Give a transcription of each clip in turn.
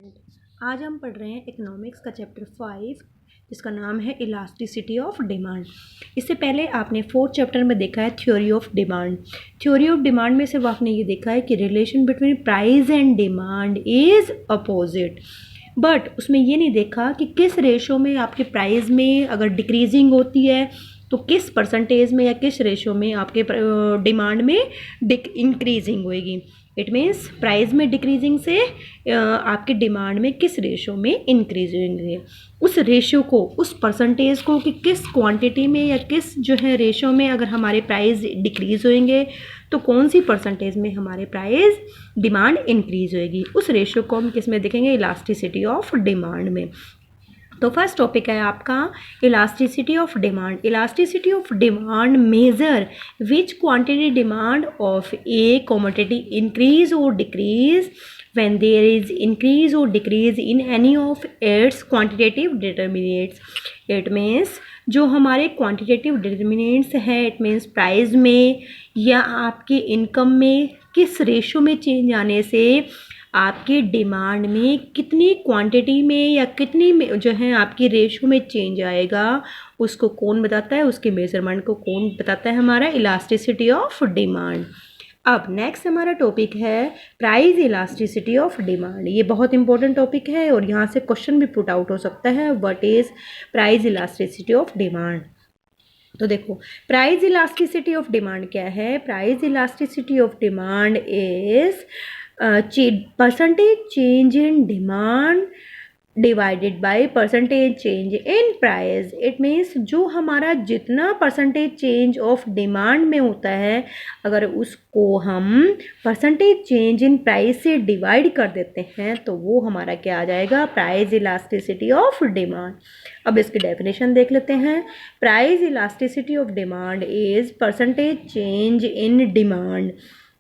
आज हम पढ़ रहे हैं इकोनॉमिक्स का चैप्टर 5 जिसका नाम है इलास्टिसिटी ऑफ डिमांड। इससे पहले आपने 4th चैप्टर में देखा है theory of demand. Theory of demand में सिर्फ आपने ये देखा है कि relation between price and demand is opposite, but उसमें ये नहीं देखा कि किस रेशो में आपके प्राइस में अगर डिक्रीजिंग होती है तो किस परसेंटेज में या किस रेशो में आपके डिमांड में इंक्रीजिंग होएगी। इट मीन्स प्राइस में डिक्रीजिंग से आपके डिमांड में किस रेशो में इंक्रीज होंगे, उस रेशो को, उस परसेंटेज को कि किस क्वांटिटी में या किस जो है रेशो में अगर हमारे प्राइस डिक्रीज होंगे तो कौन सी परसेंटेज में हमारे प्राइस डिमांड इंक्रीज होएगी, उस रेशो को हम किस में देखेंगे, इलास्टिसिटी ऑफ डिमांड में। तो फर्स्ट टॉपिक है आपका elasticity of demand. Elasticity of demand major which quantity demand of A commodity increase और decrease when there is increase or decrease in any of its quantitative determinants। it means जो हमारे quantitative determinants हैं, it means price में या आपके income में किस ratio में चेंज आने से आपके डिमांड में कितनी क्वांटिटी में या कितनी में जो है आपकी रेशो में चेंज आएगा, उसको कौन बताता है, उसके मेजरमेंट को कौन बताता है, हमारा इलास्टिसिटी ऑफ डिमांड। अब नेक्स्ट हमारा टॉपिक है प्राइस इलास्टिसिटी ऑफ डिमांड। ये बहुत इंपॉर्टेंट टॉपिक है और यहाँ से क्वेश्चन भी पुट आउट हो सकता है, what is price elasticity of demand. तो देखो प्राइस इलास्टिसिटी ऑफ डिमांड क्या है। Price elasticity of demand is percentage change in demand divided by percentage change in price. It means जो हमारा जितना परसेंटेज चेंज ऑफ डिमांड में होता है, अगर उसको हम परसेंटेज चेंज इन प्राइस से डिवाइड कर देते हैं तो वो हमारा क्या आ जाएगा, प्राइस इलास्टिसिटी ऑफ डिमांड। अब इसकी डेफिनेशन देख लेते हैं। Price elasticity of demand is percentage change in demand.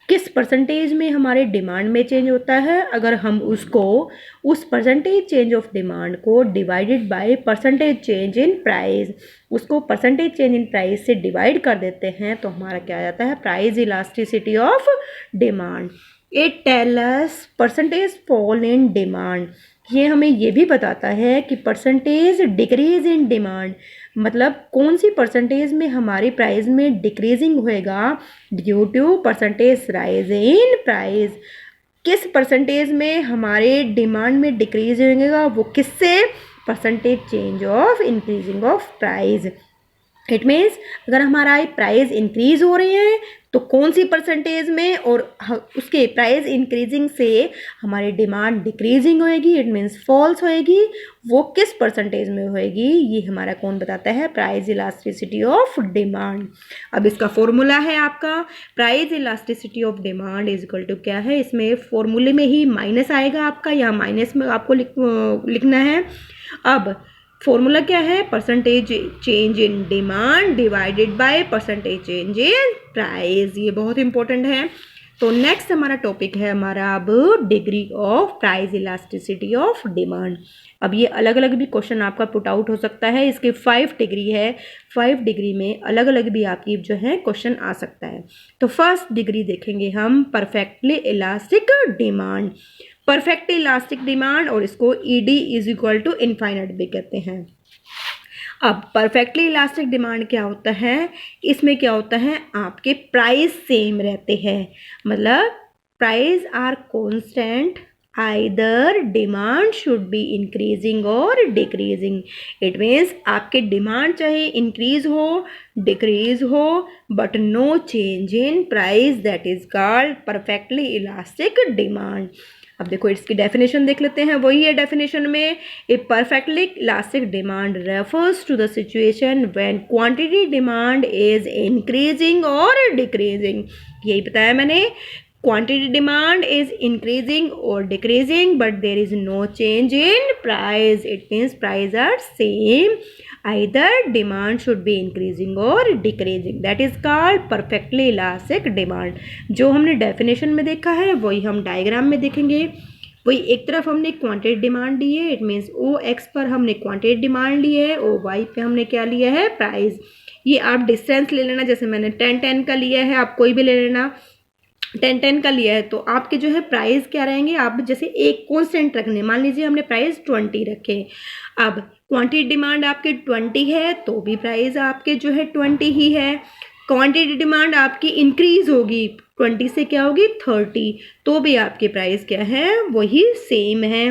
किस परसेंटेज में हमारे डिमांड में चेंज होता है, अगर हम उसको उस परसेंटेज चेंज ऑफ डिमांड को divided by percentage change in price, उसको परसेंटेज चेंज इन प्राइस से डिवाइड कर देते हैं तो हमारा क्या आ जाता है, price elasticity of demand. It tell us percentage fall in demand. ये हमें ये भी बताता है कि परसेंटेज डिक्रीज इन डिमांड, मतलब कौन सी परसेंटेज में हमारी प्राइस में डिक्रीजिंग होएगा due to percentage rise in price. किस परसेंटेज में हमारे डिमांड में डिक्रीज होएगा, वो किससे, percentage change of increasing of price. It means अगर हमारा प्राइस इंक्रीज हो रहे हैं तो कौन सी परसेंटेज में, और उसके प्राइस इंक्रीजिंग से हमारी डिमांड डिक्रीजिंग होएगी, इट मीन्स फॉल्स होएगी, वो किस परसेंटेज में होएगी, ये हमारा कौन बताता है, प्राइस इलास्टिसिटी ऑफ डिमांड। अब इसका फॉर्मूला है आपका price elasticity of demand is equal to क्या है, इसमें फॉर्मूले में ही माइनस आएगा आपका, यहाँ माइनस में आपको लिखना है। अब फॉर्मूला क्या है, percentage change in demand divided by percentage change in price. ये बहुत इंपॉर्टेंट है। तो नेक्स्ट हमारा टॉपिक है हमारा अब degree of price elasticity of demand. अब ये अलग अलग भी क्वेश्चन आपका पुट आउट हो सकता है, इसके 5 डिग्री है, 5 डिग्री में अलग अलग भी आपकी जो है क्वेश्चन आ सकता है। तो फर्स्ट डिग्री देखेंगे हम perfectly elastic demand. Perfect elastic demand, और इसको ED is equal to infinite भी कहते हैं। अब परफेक्टली इलास्टिक डिमांड क्या होता है, इसमें क्या होता है, आपके प्राइस सेम रहते हैं, मतलब price are constant, either demand should be increasing और डिक्रीजिंग। इट मीन्स आपके डिमांड चाहे इंक्रीज हो डिक्रीज हो but no change in price, that is called perfectly elastic demand. अब देखो इसकी डेफिनेशन देख लेते हैं, वही है डेफिनेशन में, a perfectly elastic demand refers to the situation when quantity demand is increasing और डिक्रीजिंग। यही बताया मैंने, क्वांटिटी डिमांड इज इंक्रीजिंग और decreasing but there is no change in price, it means price are same, either demand should be increasing or decreasing, that is called perfectly elastic demand। जो हमने definition में देखा है वही हम diagram में देखेंगे। वही एक तरफ हमने क्वांटिटी डिमांड ली है, इट मीन्स OX पर हमने क्वांटिटी डिमांड ली है, OY पे हमने क्या लिया है, प्राइस। ये आप डिस्टेंस ले लेना, जैसे मैंने 10-10 का लिया है, आप कोई भी ले लेना। 10 का लिया है तो आपके जो है प्राइस क्या रहेंगे, आप जैसे एक कॉन्स्टेंट रखने, मान लीजिए हमने प्राइस 20 रखे, अब क्वांटिटी डिमांड आपके 20 है तो भी प्राइस आपके जो है 20 ही है। क्वांटिटी डिमांड आपकी इंक्रीज होगी 20 से क्या होगी 30, तो भी आपके प्राइस क्या है वही सेम है।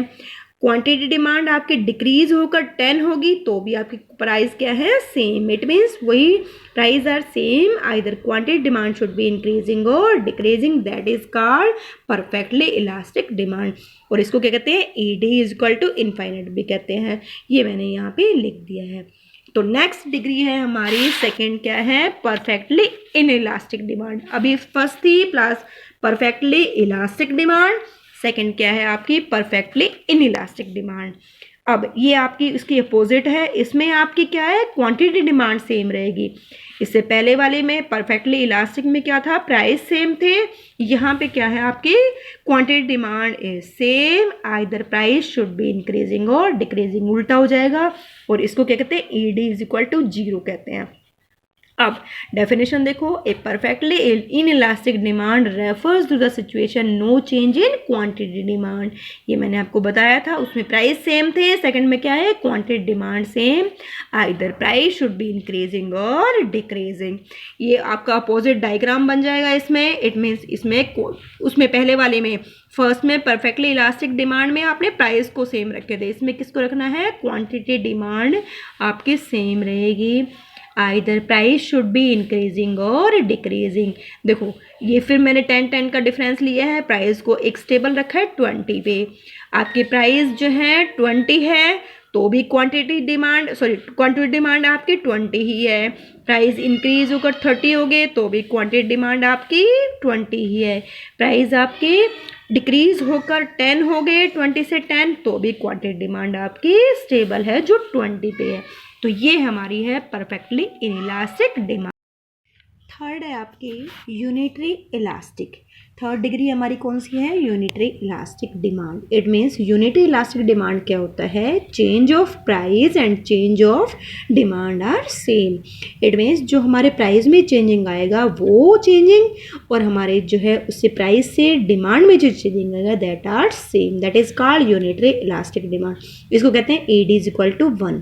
क्वांटिटी डिमांड आपकी डिक्रीज होकर 10 होगी तो भी आपकी प्राइस क्या है सेम, इट मीन्स वही price are same, either quantity demand should be increasing और decreasing, that is called perfectly elastic demand. और इसको क्या कहते हैं, ED is equal to infinite भी कहते हैं, ये मैंने यहाँ पे लिख दिया है। तो नेक्स्ट डिग्री है हमारी सेकंड क्या है, परफेक्टली इनइलास्टिक डिमांड। अभी फर्स्ट थी plus perfectly elastic demand, second क्या है आपकी परफेक्टली इनइलास्टिक डिमांड। अब ये आपकी इसकी अपोजिट है, इसमें आपकी क्या है क्वांटिटी डिमांड सेम रहेगी। इससे पहले वाले में परफेक्टली इलास्टिक में क्या था, प्राइस सेम थे, यहाँ पे क्या है आपकी quantity demand is same, either price should be increasing और डिक्रीजिंग, उल्टा हो जाएगा, और इसको क्या कहते हैं ईडी इज इक्वल टू 0 कहते हैं। अब डेफिनेशन देखो, a perfectly inelastic demand refers to the situation no change in quantity demand. ये मैंने आपको बताया था, उसमें प्राइस सेम थे, सेकंड में क्या है quantity demand same, either price should be increasing और डिक्रीजिंग। ये आपका अपोजिट डायग्राम बन जाएगा इसमें, इट मीन्स इसमें उसमें पहले वाले में फर्स्ट में परफेक्टली इलास्टिक डिमांड में आपने प्राइस को सेम रखे थे, इसमें किसको रखना है क्वांटिटी डिमांड आपकी सेम रहेगी, either price should be increasing और डिक्रीजिंग। देखो ये फिर मैंने 10 का डिफरेंस लिया है, प्राइस को एक स्टेबल रखा है 20 पे, आपके प्राइस जो है 20 है तो भी क्वांटिटी डिमांड आपकी 20 ही है, प्राइस इंक्रीज होकर 30 हो गए तो भी क्वांटिटी डिमांड आपकी 20 ही है, प्राइस आपके डिक्रीज होकर 10 हो गए 20 से 10 तो भी क्वांटिटी डिमांड आपकी स्टेबल है जो 20 पे है। तो ये हमारी है परफेक्टली इनइलास्टिक डिमांड। थर्ड है आपकी यूनिटरी इलास्टिक। थर्ड डिग्री हमारी कौन सी है, unitary elastic demand. It means unitary elastic demand क्या होता है, change of price and change of demand are same. It means जो हमारे प्राइस में चेंजिंग आएगा वो चेंजिंग, और हमारे जो है उससे प्राइस से डिमांड में जो चेंजिंग आएगा that are same, that is called unitary elastic demand. इसको कहते हैं AD is equal to 1।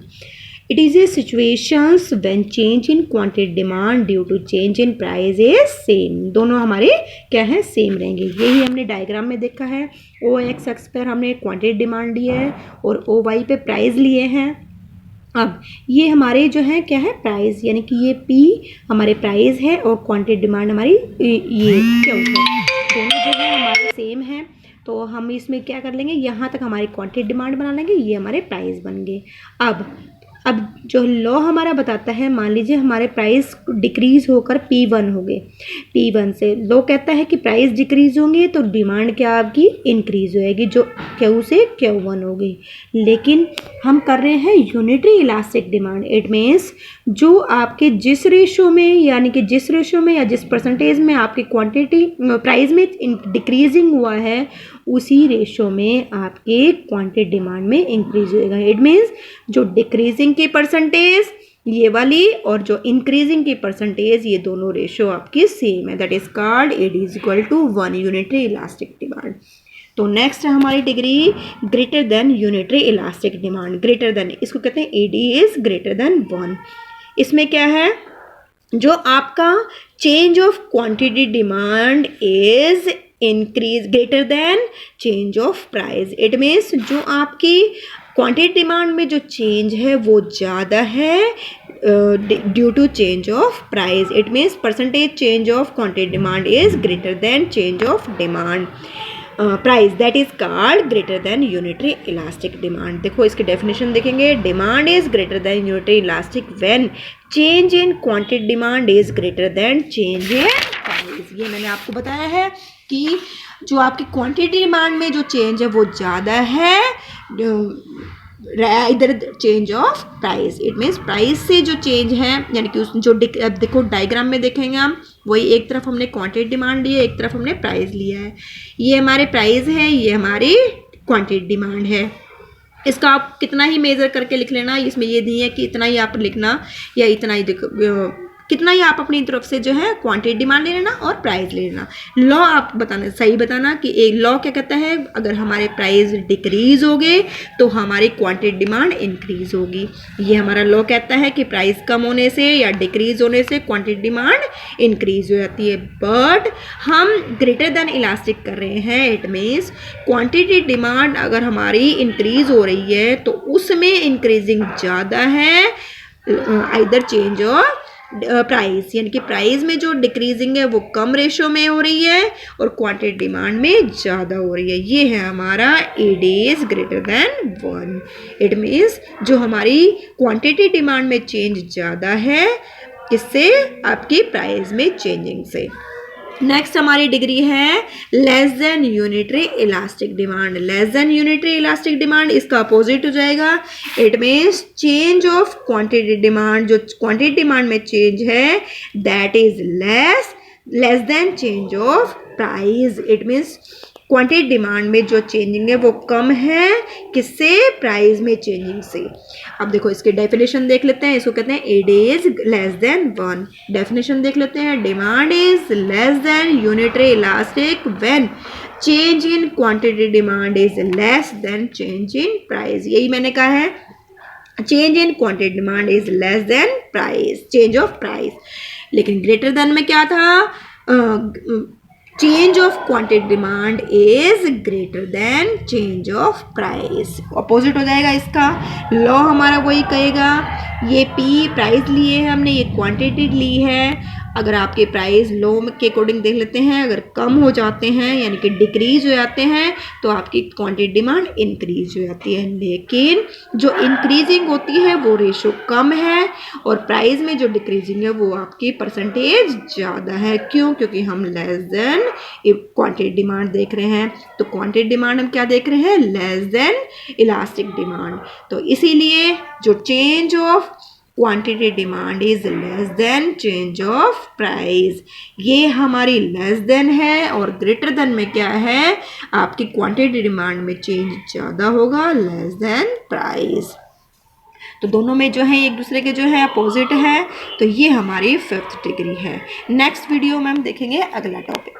It is a situations when change in quantity demand due to change in price is same। दोनों हमारे क्या है सेम रहेंगे, यही हमने डायग्राम में देखा है। OX एक्स पर हमने क्वांटिटी डिमांड ली है और OY पे प्राइस लिए हैं। अब ये हमारे जो है क्या है प्राइस, यानी कि ये P हमारे प्राइस है और क्वांटिटी डिमांड हमारी ये क्या है, दोनों जो है हमारे सेम है। तो हम इसमें क्या कर लेंगे, यहाँ तक हमारी क्वांटिटी डिमांड बना लेंगे, ये हमारे प्राइस बन गए। अब जो लॉ हमारा बताता है, मान लीजिए हमारे प्राइस डिक्रीज होकर P1 हो गए, P1 से लॉ कहता है कि प्राइस डिक्रीज होंगे तो डिमांड क्या आपकी इंक्रीज होएगी, जो Q से Q1 हो गई। लेकिन हम कर रहे हैं unitary elastic demand. It means जो आपके जिस रेशो में, यानी कि जिस रेशो में या जिस परसेंटेज में आपकी क्वांटिटी प्राइस में डिक्रीजिंग हुआ है, उसी रेशो में आपके क्वांटिटी डिमांड में इंक्रीज होएगा। इट मीन्स जो डिक्रीजिंग की परसेंटेज ये वाली और जो इंक्रीजिंग की परसेंटेज ये दोनों रेशो आपकी सेम है, that is called AD is equal to 1 unitary elastic demand. तो नेक्स्ट है हमारी degree greater than unitary elastic demand. Greater than, इसको कहते हैं AD इज ग्रेटर देन 1। इसमें क्या है, जो आपका change of quantity demand is increase greater than change of price. It means जो आपकी क्वांटिटी डिमांड में जो चेंज है वो ज़्यादा है due to change of price. It means percentage change of quantity demand is greater than change of demand price, that is called greater than unitary elastic demand. देखो इसकी डेफिनेशन देखेंगे, demand is greater than unitary elastic when change in quantity demand is greater than change in price. ये मैंने आपको बताया है कि जो आपकी क्वांटिटी डिमांड में जो चेंज है वो ज़्यादा है इधर change of price. It means price से जो चेंज है, यानी कि उस जो अब देखो डायग्राम में देखेंगे हम, वही एक तरफ हमने क्वांटिटी डिमांड ली है, एक तरफ हमने प्राइस लिया है। ये हमारे प्राइस है, ये हमारी क्वांटिटी डिमांड है। इसका आप कितना ही मेज़र करके लिख लेना, इसमें ये नहीं है कि इतना ही आप लिखना या इतना ही कितना ही आप अपनी तरफ से जो है क्वांटिटी डिमांड ले लेना और प्राइस ले लेना। लॉ आप बताना, सही बताना कि एक लॉ क्या कहता है, अगर हमारे प्राइस डिक्रीज हो गए तो हमारी क्वांटिटी डिमांड इंक्रीज होगी। ये हमारा लॉ कहता है कि प्राइस कम होने से या डिक्रीज होने से क्वांटिटी डिमांड इंक्रीज हो जाती है। बट हम ग्रेटर देन इलास्टिक कर रहे हैं, इट मीन्स क्वांटिटी डिमांड अगर हमारी इंक्रीज हो रही है तो उसमें इंक्रीजिंग ज़्यादा है आइदर चेंज ऑफ प्राइस, यानी कि प्राइस में जो डिक्रीजिंग है वो कम रेशो में हो रही है और क्वांटिटी डिमांड में ज़्यादा हो रही है। ये है हमारा AD is greater then 1। It means जो हमारी क्वांटिटी डिमांड में चेंज ज़्यादा है किससे, आपकी प्राइस में चेंजिंग से। नेक्स्ट हमारी डिग्री है less than unitary elastic demand. Less than unitary elastic demand इसका अपोजिट हो जाएगा। It means change of quantity demand, जो क्वांटिटी डिमांड में चेंज है that is less than change of price. It means quantity demand में जो changing है वो कम है किससे, प्राइस में चेंजिंग से। अब देखो इसके डेफिनेशन देख लेते हैं, इसको कहते हैं AD is less than 1। Definition देख लेते हैं, demand is less than unitary elastic when change in quantity demand is less than change in price. यही मैंने कहा है, change in quantity demand is less than price, change of price. लेकिन greater than में क्या था, change of quantity demand is greater than change of price. Opposite हो जाएगा इसका। लॉ हमारा वही कहेगा, ये P प्राइस लिए है हमने, ये क्वांटिटी ली है। अगर आपके प्राइस लॉ के अकॉर्डिंग देख लेते हैं, अगर कम हो जाते हैं यानी कि डिक्रीज हो जाते हैं तो आपकी क्वांटिटी डिमांड इंक्रीज हो जाती है। लेकिन जो इंक्रीजिंग होती है वो रेशो कम है और प्राइस में जो डिक्रीजिंग है वो आपकी परसेंटेज ज़्यादा है। क्यों? क्योंकि हम लेस देन क्वांटिटी डिमांड देख रहे हैं। तो क्वांटिटी डिमांड हम क्या देख रहे हैं, लेस देन इलास्टिक डिमांड। तो इसीलिए जो change of quantity demand is less than change of price, ये हमारी लेस देन है। और ग्रेटर देन में क्या है, आपकी क्वांटिटी डिमांड में चेंज ज़्यादा होगा, लेस देन प्राइस। तो दोनों में जो है एक दूसरे के जो है अपोजिट है। तो ये हमारी 5th डिग्री है। नेक्स्ट वीडियो में हम देखेंगे अगला टॉपिक।